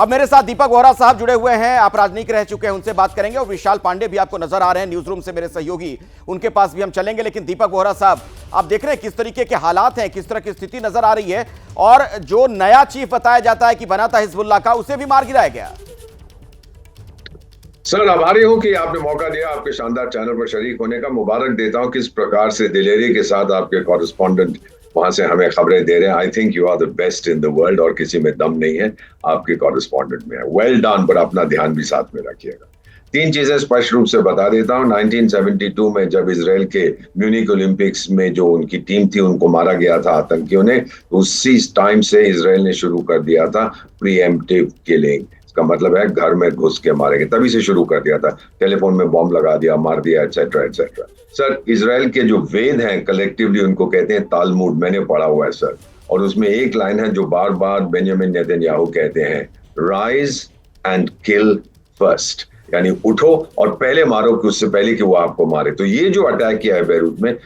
अब मेरे साथ दीपक वोहरा साहब जुड़े हुए हैं, आप राजनीतिक रह चुके हैं, उनसे बात करेंगे। और विशाल पांडे भी आपको नजर आ रहे हैं न्यूज रूम से, मेरे सहयोगी, उनके पास भी हम चलेंगे। लेकिन दीपक वोहरा साहब, आप देख रहे हैं किस तरीके के हालात हैं, किस तरह की स्थिति नजर आ रही है, और जो नया चीफ बताया जाता है कि बना था हिजबुल्लाह का, उसे भी मार गिराया गया। सर, आभारी हूं कि आपने मौका दिया आपके शानदार चैनल पर शरीक होने का। मुबारक देता हूं किस प्रकार से दिलेरी के साथ आपके कॉरेस्पॉन्डेंट वहां से हमें खबरें दे रहे हैं। I think you are the best in the world और किसी में दम नहीं है, आपके कॉरेस्पॉन्डेंट में है। वेल डन, पर अपना ध्यान भी साथ में रखिएगा। तीन चीजें स्पष्ट रूप से बता देता हूं। 1972 में जब इसराइल के म्यूनिक ओलंपिक्स में जो उनकी टीम थी उनको मारा गया था आतंकियों ने, उसी टाइम से इसराइल ने शुरू कर दिया था प्रीएम्प्टिव किलिंग। इसका मतलब है घर में घुस के मारेंगे, तभी से शुरू कर दिया था। टेलीफोन में बॉम्ब लगा दिया, मार दिया, एटसेट्रा एटसेट्रा। सर, इसराइल के जो वेद हैं कलेक्टिवली उनको कहते हैं तालमुड, मैंने पढ़ा हुआ है सर। और उसमें एक लाइन है जो बार बार बेंजामिन नेतन्याहू कहते हैं, राइज एंड किल फर्स्ट, यानी उठो और पहले मारो कि उससे पहले कि वो आपको मारे। तो ये जो अटैक किया है बेरूत में,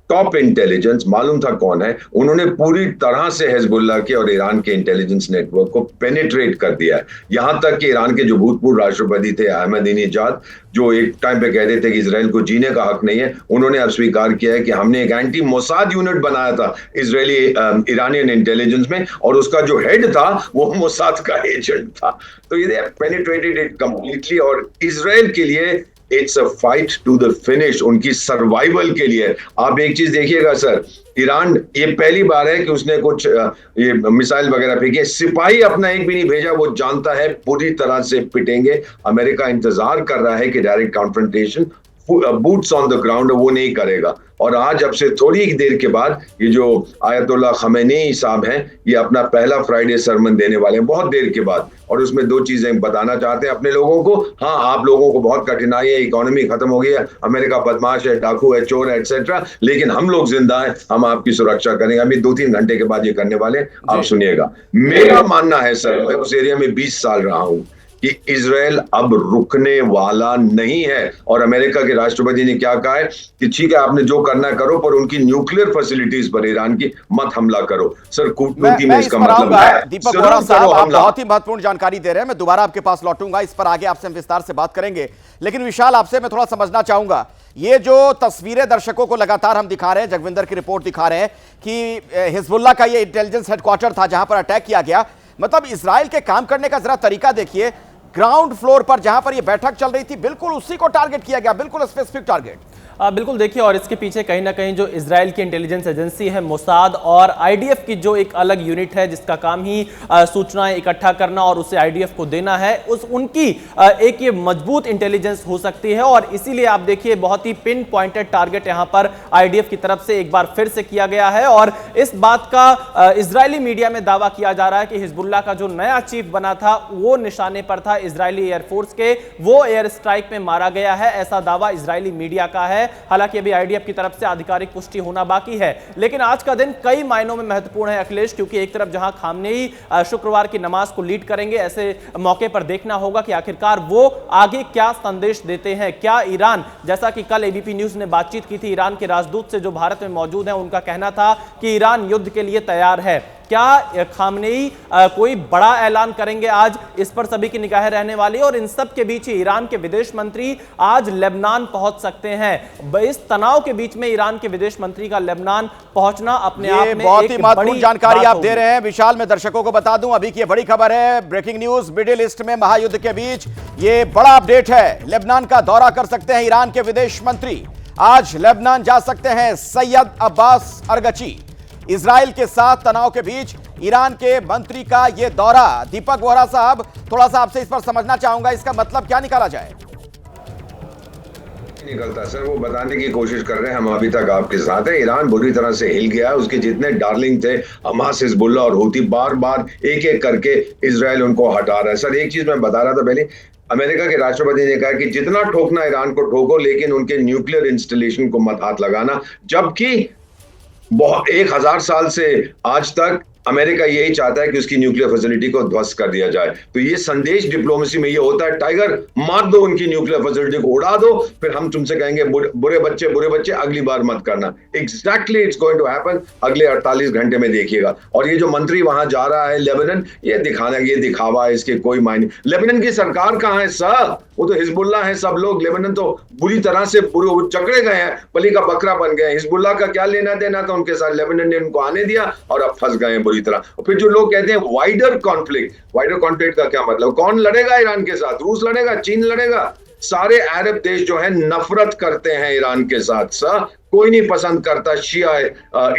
टॉप इंटेलिजेंस मालूम था कौन है, उन्होंने पूरी तरह से हिजबुल्लाह के और ईरान के इंटेलिजेंस नेटवर्क को पेनिट्रेट कर दिया है। यहां तक कि ईरान के जो भूतपूर्व राष्ट्रपति थे अहमदीनेजाद, जो एक टाइम पे कहते थे कि इजराइल को जीने का हक नहीं है, उन्होंने अब स्वीकार किया है कि हमने एक एंटी मोसाद यूनिट बनाया था इजरायली ईरानियन इंटेलिजेंस में, और उसका जो हेड था वो मोसाद का एजेंट था। तो ये पेनिट्रेटेड इट कंप्लीटली। और इजराइल के लिए it's a fight to the finish, उनकी सर्वाइवल के लिए। आप एक चीज देखिएगा सर, ईरान ये पहली बार है कि उसने कुछ ये मिसाइल वगैरह फेंकी, सिपाही अपना एक भी नहीं भेजा। वो जानता है पूरी तरह से पिटेंगे। अमेरिका इंतजार कर रहा है कि direct confrontation, boots on the ground, वो नहीं करेगा। और आज अब से थोड़ी ही देर के बाद ये जो आयतुल्लाह खमेनी साहब हैं, ये अपना पहला फ्राइडे सरमन देने वाले हैं बहुत देर के बाद। और उसमें दो चीजें बताना चाहते हैं अपने लोगों को। हाँ, आप लोगों को बहुत कठिनाई है, इकोनॉमी खत्म हो गई है, अमेरिका बदमाश है, डाकू है, चोर है, एटसेट्रा, लेकिन हम लोग जिंदा हैं, हम आपकी सुरक्षा करेंगे। अभी 2-3 घंटे के बाद ये करने वाले, आप सुनिएगा। मेरा मानना है सर, मैं उस एरिया में 20 साल रहा हूं, कि इजराइल अब रुकने वाला नहीं है। और अमेरिका के राष्ट्रपति ने क्या कहा है कि ठीक है, आपने जो करना करो, पर उनकी न्यूक्लियर फैसिलिटीज पर ईरान की मत हमला करो। सर, कूटनीति में इसका मतलब है दीपक वोहरा साहब, आप बहुत ही महत्वपूर्ण जानकारी दे रहे हैं। मैं दोबारा आपके पास लौटूंगा, इस पर आगे आपसे हम विस्तार से बात करेंगे। लेकिन विशाल, आपसे मैं थोड़ा समझना चाहूंगा, ये जो तस्वीरें दर्शकों को लगातार हम दिखा रहे हैं, जगविंदर की रिपोर्ट दिखा रहे हैं कि हिजबुल्लाह का ये इंटेलिजेंस हेडक्वार्टर था जहां पर अटैक किया गया। मतलब इसराइल के काम करने का जरा तरीका देखिए। ग्राउंड फ्लोर पर जहां पर यह बैठक चल रही थी, बिल्कुल उसी को टारगेट किया गया, बिल्कुल स्पेसिफिक टारगेट। बिल्कुल देखिए, और इसके पीछे कहीं ना कहीं जो इजराइल की इंटेलिजेंस एजेंसी है मोसाद, और आईडीएफ की जो एक अलग यूनिट है जिसका काम ही सूचनाएं इकट्ठा करना और उसे आईडीएफ को देना है, उनकी एक ये मजबूत इंटेलिजेंस हो सकती है। और इसीलिए आप देखिए बहुत ही पिन पॉइंटेड टारगेट यहां पर आईडीएफ की तरफ से एक बार फिर से किया गया है। और इस बात का इजरायली मीडिया में दावा किया जा रहा है कि हिजबुल्लाह का जो नया चीफ बना था वो निशाने पर था इजरायली एयरफोर्स के, वो एयर स्ट्राइक में मारा गया है, ऐसा दावा इजरायली मीडिया का है। हालांकि अभी आईडीएफ की तरफ से आधिकारिक पुष्टि होना बाकी है। लेकिन आज का दिन कई मायनों में महत्वपूर्ण है अखिलेश, क्योंकि एक तरफ जहां खामनेई शुक्रवार की नमाज को लीड करेंगे, ऐसे मौके पर देखना होगा कि आखिरकार वो आगे क्या संदेश देते हैं। क्या ईरान, जैसा कि कल एबीपी न्यूज ने बातचीत की थी ईरान के राजदूत से जो भारत में मौजूद हैं, उनका कहना था कि ईरान युद्ध के लिए तैयार है। क्या खामनेई कोई बड़ा ऐलान करेंगे आज, इस पर सभी की निगाहें रहने वाली है। और इन सब के बीच ईरान के विदेश मंत्री आज लेबनान पहुंच सकते हैं। इस तनाव के बीच में ईरान के विदेश मंत्री का लेबनान पहुंचना अपने आप में बहुत ही महत्वपूर्ण जानकारी आप दे रहे हैं विशाल। मैं दर्शकों को बता दूं अभी की ये बड़ी खबर है, ब्रेकिंग न्यूज। मिडिल ईस्ट में महायुद्ध के बीच ये बड़ा अपडेट है। लेबनान का दौरा कर सकते हैं ईरान के विदेश मंत्री, आज लेबनान जा सकते हैं सैयद अब्बास अरगची। इजराइल के साथ तनाव के बीच ईरान के मंत्री का यह दौरा। दीपक वोहरा साहब, थोड़ा सा आपसे इस पर समझना चाहूंगा, इसका मतलब क्या निकाला जाए? निकलता सर, वो बताने की कोशिश कर रहे हैं हम अभी तक आपके साथ है। ईरान बुरी तरह से हिल गया है। उसके जितने डार्लिंग थे हमास, हिजबुल्लाह और हूती, बार बार एक एक करके इजराइल उनको हटा रहा है। सर, एक चीज मैं बता रहा था पहले, अमेरिका के राष्ट्रपति ने कहा कि जितना ठोकना ईरान को ठोको, लेकिन उनके न्यूक्लियर इंस्टॉलेशन को मत हाथ लगाना। जबकि 1000 साल से आज तक अमेरिका यही चाहता है कि उसकी न्यूक्लियर फैसिलिटी को ध्वस्त कर दिया जाए। तो ये संदेश डिप्लोमेसी में ये होता है, टाइगर मार दो उनकी न्यूक्लियर फैसिलिटी को, उड़ा दो, फिर हम तुमसे कहेंगे बुरे बच्चे अगली बार मत करना। Exactly it's going to happen, अगले 48 घंटे में देखिएगा। और ये जो मंत्री वहां जा रहा है लेबनान, ये दिखावा है, इसके कोई मायने। लेबनान की सरकार कहां है सर? वो तो हिजबुल्ला है सब लोग। लेबनान तो बुरी तरह से चकड़े गए हैं, बलि का बकरा बन गए। हिजबुल्ला का क्या लेना देना था उनके साथ? लेबनान ने उनको आने दिया और अब फंस गए बुरी तरह। और फिर जो लोग कहते हैं वाइडर कॉन्फ्लिक्ट का क्या मतलब? कौन लड़ेगा ईरान के साथ? रूस लड़ेगा? चीन लड़ेगा? सारे अरब देश जो है नफरत करते हैं ईरान के साथ सर। कोई नहीं पसंद करता शिया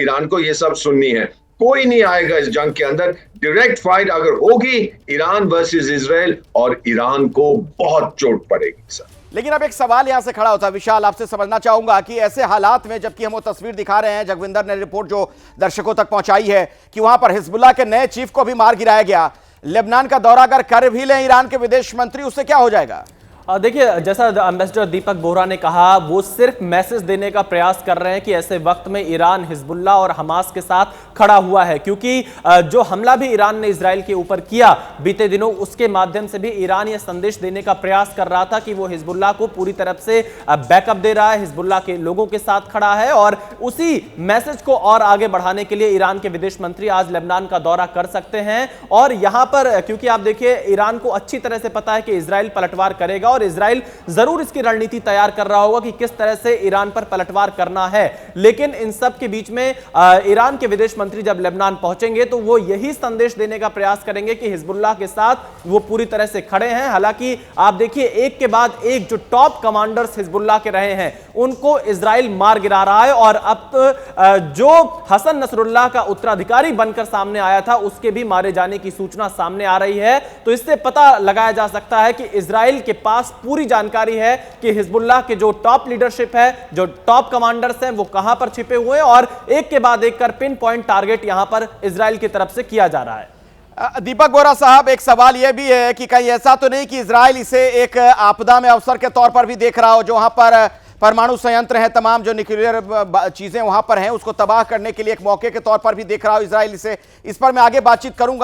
ईरान को, ये सब सुन्नी है। कोई नहीं आएगा इस जंग के अंदर। डायरेक्ट फाइट अगर होगी ईरान वर्सेस इजराइल, और ईरान को बहुत चोट पड़ेगी सर। लेकिन अब एक सवाल यहां से खड़ा होता है विशाल, आपसे समझना चाहूंगा कि ऐसे हालात में, जबकि हम वो तस्वीर दिखा रहे हैं, जगविंदर ने रिपोर्ट जो दर्शकों तक पहुंचाई है कि वहां पर हिजबुल्लाह के नए चीफ को भी मार गिराया गया, लेबनान का दौरा अगर कर भी लें ईरान के विदेश मंत्री, उससे क्या हो जाएगा? देखिए, जैसा एम्बेसडर दीपक बोहरा ने कहा, वो सिर्फ मैसेज देने का प्रयास कर रहे हैं कि ऐसे वक्त में ईरान हिजबुल्लाह और हमास के साथ खड़ा हुआ है, क्योंकि जो हमला भी ईरान ने इजराइल के ऊपर किया बीते दिनों, उसके माध्यम से भी ईरान यह संदेश देने का प्रयास कर रहा था कि वो हिजबुल्लाह को पूरी तरफ से बैकअप दे रहा है, हिजबुल्लाह के लोगों के साथ खड़ा है। और उसी मैसेज को और आगे बढ़ाने के लिए ईरान के विदेश मंत्री आज लेबनान का दौरा कर सकते हैं। और यहां पर क्योंकि आप देखिए, ईरान को अच्छी तरह से पता है कि इजराइल पलटवार करेगा और इजराइल जरूर इसकी रणनीति तैयार कर रहा होगा कि किस तरह से ईरान पर पलटवार करना है। लेकिन इन सब के बीच में ईरान के विदेश मंत्री जब लेबनान पहुंचेंगे तो वो यही संदेश देने का प्रयास करेंगे कि हिजबुल्लाह के साथ वो पूरी तरह से खड़े हैं। हालांकि आप देखिए, एक के बाद एक जो टॉप कमांडर्स हिजबुल्लाह के रहे हैं उनको इजराइल मार गिरा रहा है। और अब जो हसन नसरुल्लाह का उत्तराधिकारी बनकर सामने आया था, उसके भी मारे जाने की सूचना सामने आ रही है। तो इससे पता लगाया जा सकता है कि इजराइल के पास पूरी जानकारी है कि हिजबुल्लाह के जो टॉप लीडरशिप है, जो टॉप कमांडर्स हैं, वो कहां पर छिपे हुए हैं। और एक के बाद एक कर पिन पॉइंट टारगेट यहां पर इजराइल की तरफ से किया जा रहा है। दीपक बोहरा साहब, एक सवाल यह भी है कि कहीं ऐसा तो नहीं कि इजराइल इसे एक आपदा में अवसर के तौर पर भी देख रहा हो, जो वहां पर परमाणु संयंत्र हैं, तमाम जो न्यूक्लियर चीजें वहां पर हैं, उसको तबाह करने के लिए एक मौके के तौर पर भी देख रहा हो इजराइल इसे? इस पर मैं आगे बातचीत करूंगा।